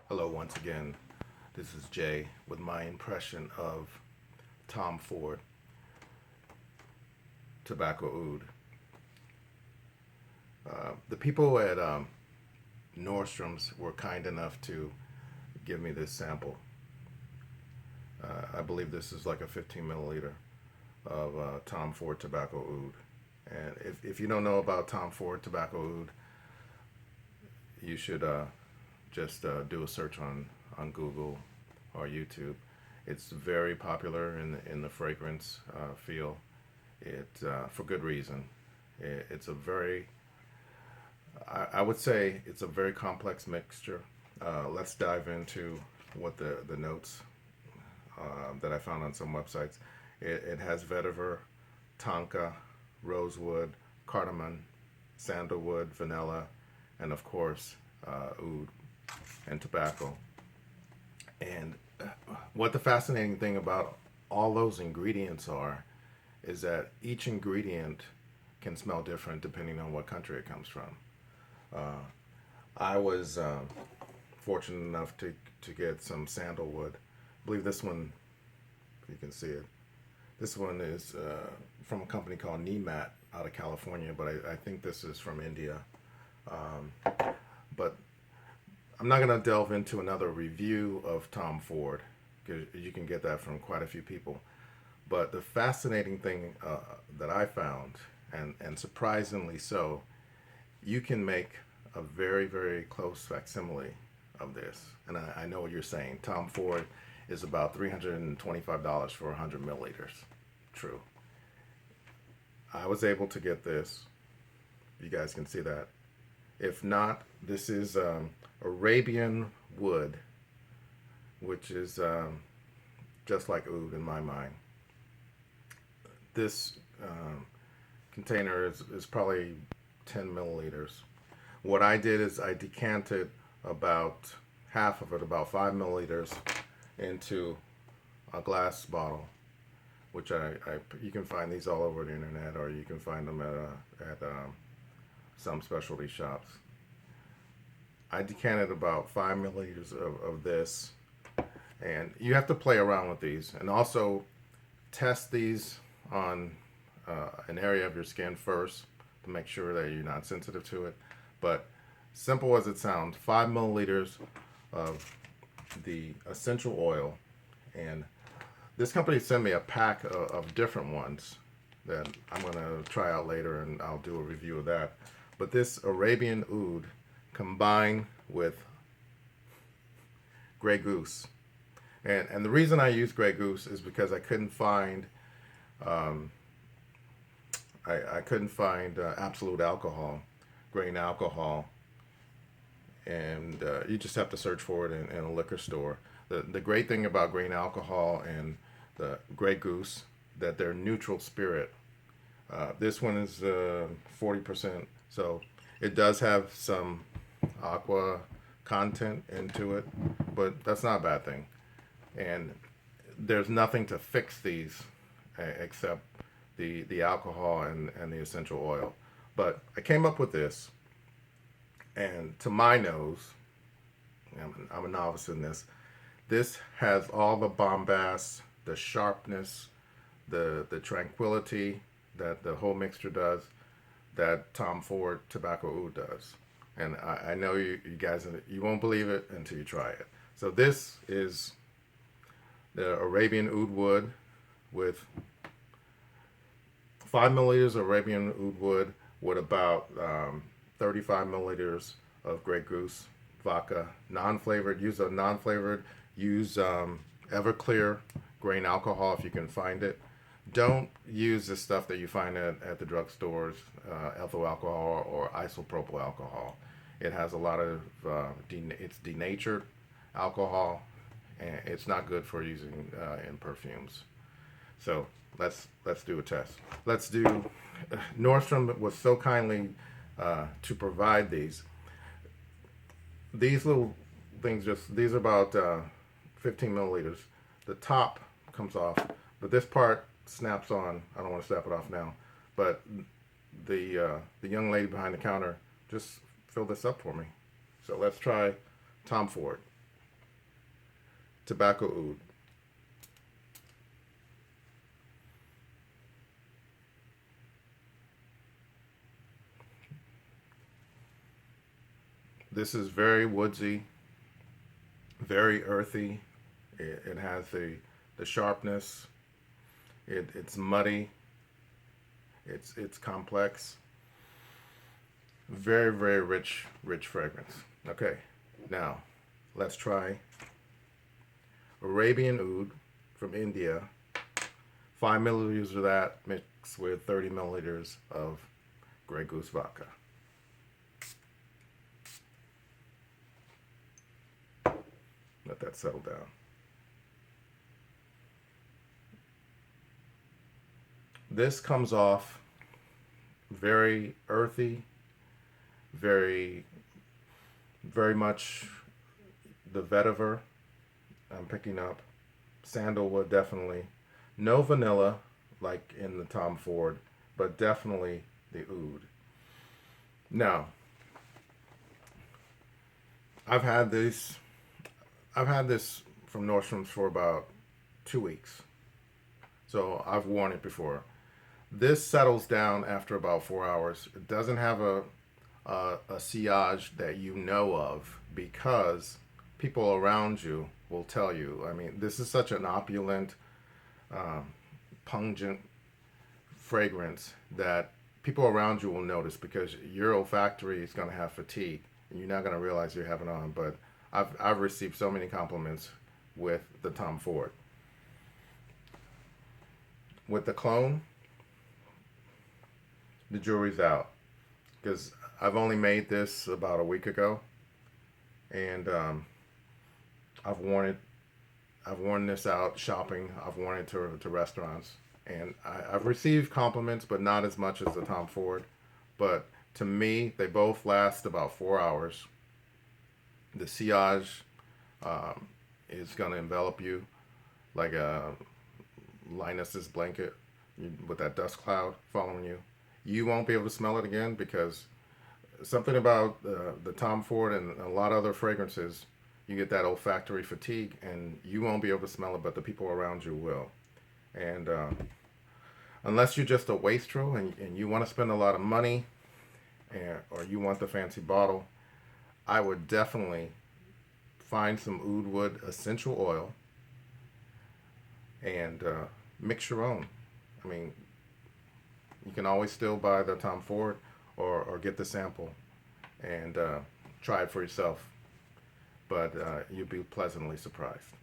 Hello, once again. This is Jay with my impression of Tom Ford Tobacco Oud. The people at Nordstrom's were kind enough to give me this sample. I believe this is like a 15 milliliter of Tom Ford Tobacco Oud. And if you don't know about Tom Ford Tobacco Oud, you should just do a search on Google or YouTube. It's very popular in the fragrance field. For good reason. It's a very, I would say, it's a very complex mixture. Let's dive into what the notes that I found on some websites. It has vetiver, tonka, rosewood, cardamom, sandalwood, vanilla, and of course, oud and tobacco. And what the fascinating thing about all those ingredients are is that each ingredient can smell different depending on what country it comes from. Uh, I was fortunate enough to get some sandalwood. I believe this one, if you can see it, this one is from a company called Nemat out of California, but I think this is from India. Um, but I'm not going to delve into another review of Tom Ford because you can get that from quite a few people. But the fascinating thing that I found, and surprisingly so, you can make a very, very close facsimile of this. And I know what you're saying. Tom Ford is about $325 for 100 milliliters. True. I was able to get this. You guys can see that. If not, this is Arabian wood, which is just like oud in my mind. This container is probably 10 milliliters. What I did is I decanted about half of it, about 5 milliliters, into a glass bottle, which you can find these all over the internet, or you can find them at some specialty shops. I decanted about 5 milliliters of this, and you have to play around with these, and also test these on an area of your skin first to make sure that you're not sensitive to it. But simple as it sounds, 5 milliliters of the essential oil, and this company sent me a pack of different ones that I'm going to try out later, and I'll do a review of that. But this Arabian oud combined with Grey Goose. And the reason I use Grey Goose is because I couldn't find um, I couldn't find absolute alcohol, grain alcohol, and you just have to search for it in a liquor store. The great thing about grain alcohol and the Grey Goose that they're neutral spirit. This one is 40%, so it does have some aqua content into it, but that's not a bad thing. And there's nothing to fix these except the alcohol and the essential oil. But I came up with this, and to my nose, I'm a novice in this. This has all the bombast, the sharpness, the tranquility that the whole mixture does, that Tom Ford Tobacco Oud does. And I know you guys, you won't believe it until you try it. So this is the Arabian Oud wood with 5 milliliters of Arabian Oud wood with about 35 milliliters of Grey Goose vodka, non-flavored. Use a non-flavored. Use Everclear grain alcohol if you can find it. Don't use the stuff that you find at the drugstores, ethyl alcohol or isopropyl alcohol. It has a lot of it's denatured alcohol, and it's not good for using in perfumes. So let's do a test. Let's do. Nordstrom was so kindly to provide these. These little things, just these are about 15 milliliters. The top comes off, but this part snaps on. I don't want to snap it off now, but the young lady behind the counter just filled this up for me. So let's try Tom Ford. tobacco oud. This is very woodsy, very earthy. It has the sharpness. It's muddy. It's complex. Very, very rich fragrance. Okay, now let's try Arabian Oud from India. 5 milliliters of that mixed with 30 milliliters of Grey Goose vodka. Let that settle down. This comes off very earthy, very, very much the vetiver I'm picking up. Sandalwood, definitely. No vanilla, like in the Tom Ford, but definitely the oud. Now, I've had this. I've had this from Nordstrom's for about 2 weeks, so I've worn it before. This settles down after about 4 hours. It doesn't have a sillage that you know of because people around you will tell you. I mean, this is such an opulent, pungent fragrance that people around you will notice because your olfactory is going to have fatigue and you're not going to realize you're having on. But I've received so many compliments with the Tom Ford. With the clone, the jury's out because I've only made this about a week ago, and I've worn it. I've worn this out shopping. I've worn it to restaurants, and I've received compliments, but not as much as the Tom Ford. But to me, they both last about 4 hours. The sillage is going to envelop you like a Linus's blanket with that dust cloud following you. You won't be able to smell it again because something about the Tom Ford and a lot of other fragrances, you get that olfactory fatigue and you won't be able to smell it, but the people around you will. And unless you're just a wastrel and you want to spend a lot of money or you want the fancy bottle, I would definitely find some oud wood essential oil and mix your own. I mean, you can always still buy the Tom Ford or get the sample and try it for yourself. But you'll be pleasantly surprised.